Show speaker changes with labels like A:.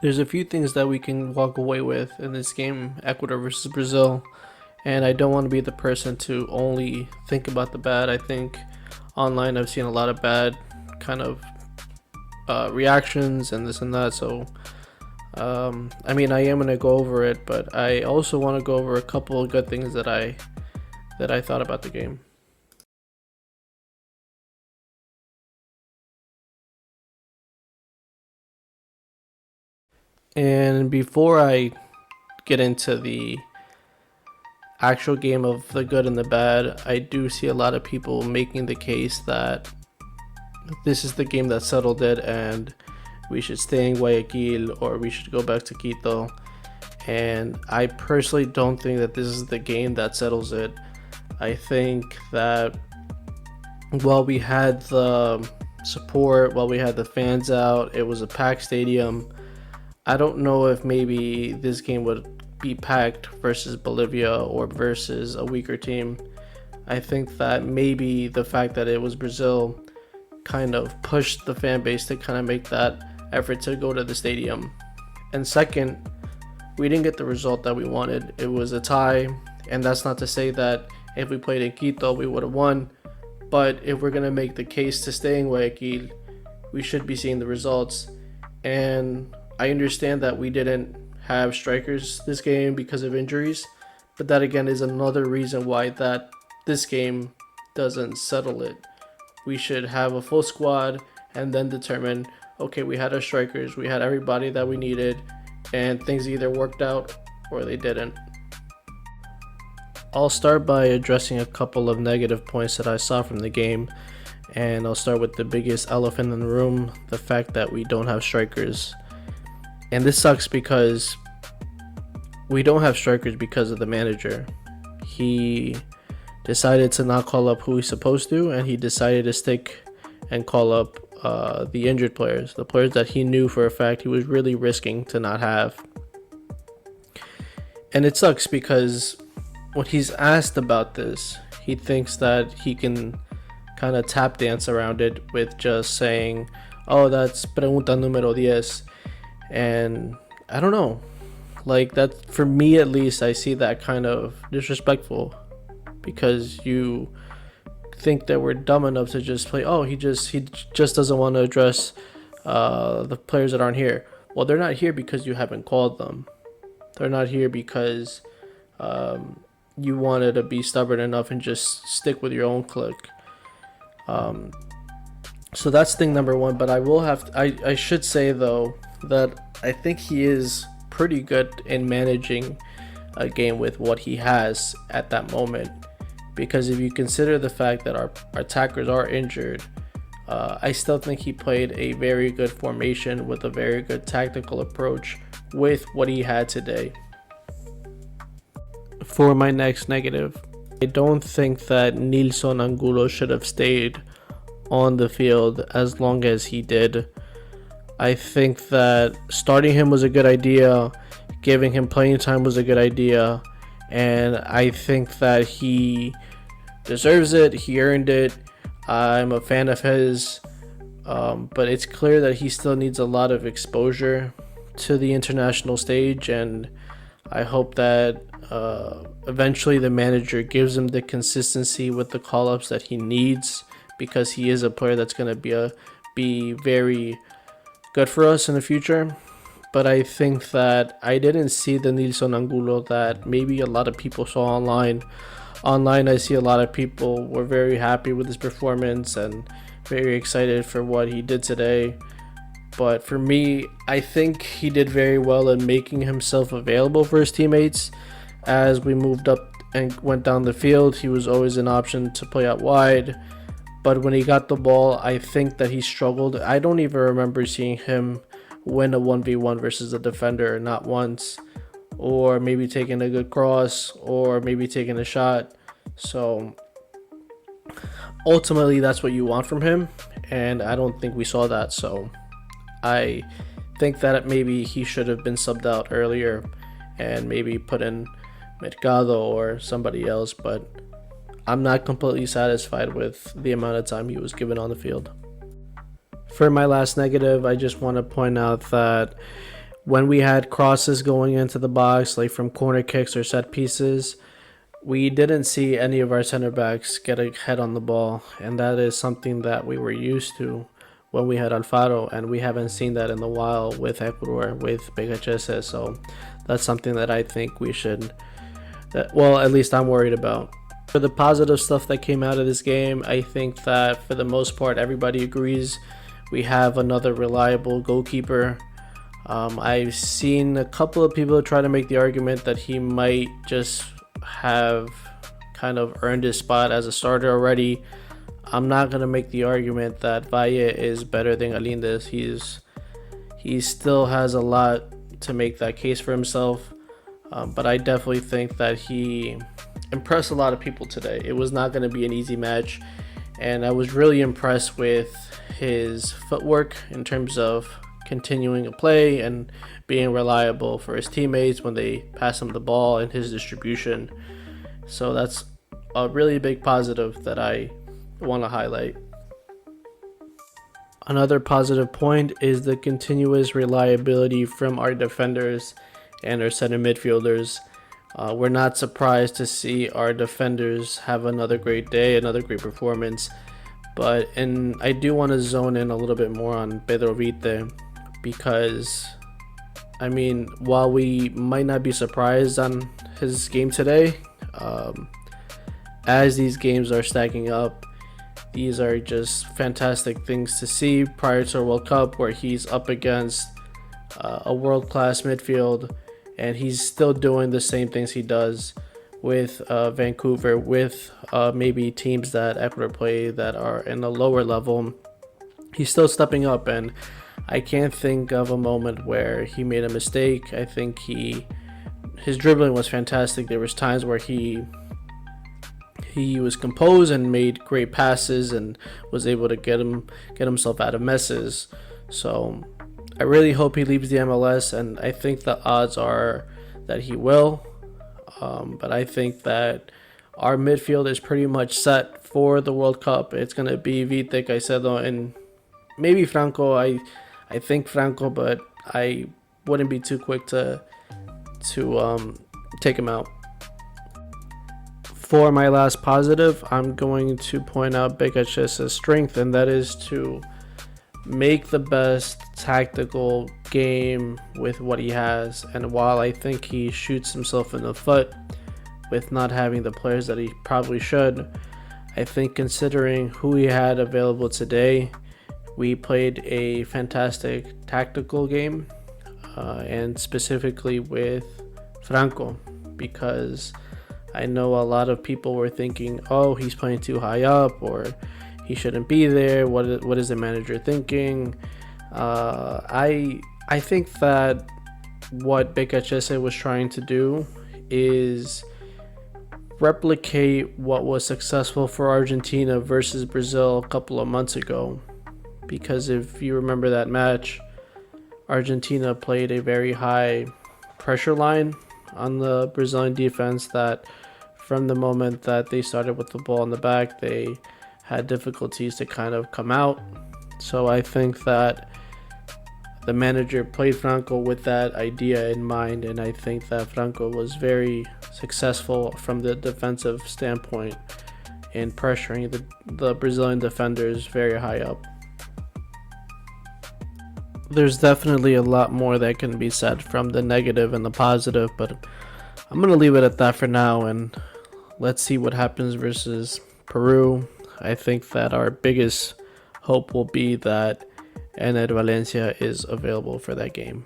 A: There's a few things that we can walk away with in this game, Ecuador versus Brazil, and I don't want to be the person to only think about the bad. I think online I've seen a lot of bad kind of reactions and this and that, so I am gonna go over it, but I also want to go over a couple of good things that I thought about the game. And before I get into the actual game of the good and the bad, I do see a lot of people making the case that this is the game that settled it and we should stay in Guayaquil or we should go back to Quito. And I personally don't think that this is the game that settles it. I think that while we had the support, while we had the fans out, it was a packed stadium. I don't know if maybe this game would be packed versus Bolivia or versus a weaker team. I think that maybe the fact that it was Brazil kind of pushed the fan base to kind of make that effort to go to the stadium. And second, we didn't get the result that we wanted. It was a tie, and that's not to say that if we played in Quito we would have won, but if we're going to make the case to stay in Guayaquil, we should be seeing the results. And I understand that we didn't have strikers this game because of injuries, but that again is another reason why that this game doesn't settle it. We should have a full squad and then determine, okay, we had our strikers, we had everybody that we needed, and things either worked out or they didn't. I'll start by addressing a couple of negative points that I saw from the game, and I'll start with the biggest elephant in the room, the fact that we don't have strikers. And this sucks because we don't have strikers because of the manager. He decided to not call up who he's supposed to, and he decided to stick and call up the injured players, the players that he knew for a fact he was really risking to not have. And it sucks because when he's asked about this, he thinks that he can kind of tap dance around it with just saying, oh, that's pregunta número 10. And I don't know, like that, for me at least, I see that kind of disrespectful, because you think that we're dumb enough to just play, oh, he just doesn't want to address the players that aren't here. Well, they're not here because you haven't called them. They're not here because you wanted to be stubborn enough and just stick with your own clique. So that's thing number one. But I should say though that I think he is pretty good in managing a game with what he has at that moment, because if you consider the fact that our attackers are injured, I still think he played a very good formation with a very good tactical approach with what he had today. For my next negative, I don't think that Nilson Angulo should have stayed on the field as long as he did. I think that starting him was a good idea, giving him playing time was a good idea, and I think that he deserves it, he earned it. I'm a fan of his, but it's clear that he still needs a lot of exposure to the international stage, and I hope that eventually the manager gives him the consistency with the call-ups that he needs, because he is a player that's going to be very good for us in the future. But I think that I didn't see the Nilson Angulo that maybe a lot of people saw online. Online, I see a lot of people were very happy with his performance and very excited for what he did today. But for me, I think he did very well in making himself available for his teammates. As we moved up and went down the field, he was always an option to play out wide. But when he got the ball, I think that he struggled. I don't even remember seeing him win a 1v1 versus a defender, not once. Or maybe taking a good cross, or maybe taking a shot. So ultimately, that's what you want from him, and I don't think we saw that. So I think that maybe he should have been subbed out earlier and maybe put in Mercado or somebody else, but I'm not completely satisfied with the amount of time he was given on the field. For my last negative, I just want to point out that when we had crosses going into the box, like from corner kicks or set pieces, we didn't see any of our center backs get a head on the ball, and that is something that we were used to when we had Alfaro, and we haven't seen that in a while with Ecuador, with BHS. So that's something that I think we should, well, at least I'm worried about. For the positive stuff that came out of this game, I think that for the most part, everybody agrees we have another reliable goalkeeper. I've seen a couple of people try to make the argument that he might just have kind of earned his spot as a starter already. I'm not going to make the argument that Valle is better than Galindez. He still has a lot to make that case for himself, but I definitely think that he impressed a lot of people today. It was not going to be an easy match, and I was really impressed with his footwork in terms of continuing a play and being reliable for his teammates when they pass him the ball and his distribution. So that's a really big positive that I want to highlight. Another positive point is the continuous reliability from our defenders and our center midfielders. We're not surprised to see our defenders have another great day, another great performance. And I do want to zone in a little bit more on Pedro Vite, because, I mean, while we might not be surprised on his game today, as these games are stacking up, these are just fantastic things to see prior to a World Cup where he's up against a world-class midfield, and he's still doing the same things he does with Vancouver, with maybe teams that Ecuador play that are in a lower level. He's still stepping up, and I can't think of a moment where he made a mistake. I think his dribbling was fantastic. There was times where he was composed and made great passes and was able to get himself out of messes. So I really hope he leaves the MLS, and I think the odds are that he will. But I think that our midfield is pretty much set for the World Cup. It's going to be Vite, Caicedo, and maybe Franco. I think Franco, but I wouldn't be too quick to take him out. For my last positive, I'm going to point out BHS's strength, and that is to make the best tactical game with what he has. And while I think he shoots himself in the foot with not having the players that he probably should, I think considering who he had available today, we played a fantastic tactical game, and specifically with Franco, because I know a lot of people were thinking, oh, he's playing too high up, or he shouldn't be there. What is the manager thinking? I think that what BHS was trying to do is replicate what was successful for Argentina versus Brazil a couple of months ago. Because if you remember that match, Argentina played a very high pressure line on the Brazilian defense that from the moment that they started with the ball in the back, they had difficulties to kind of come out. So I think that the manager played Franco with that idea in mind, and I think that Franco was very successful from the defensive standpoint in pressuring the Brazilian defenders very high up. There's definitely a lot more that can be said from the negative and the positive, but I'm going to leave it at that for now, and let's see what happens versus Peru. I think that our biggest hope will be that Ener Valencia is available for that game.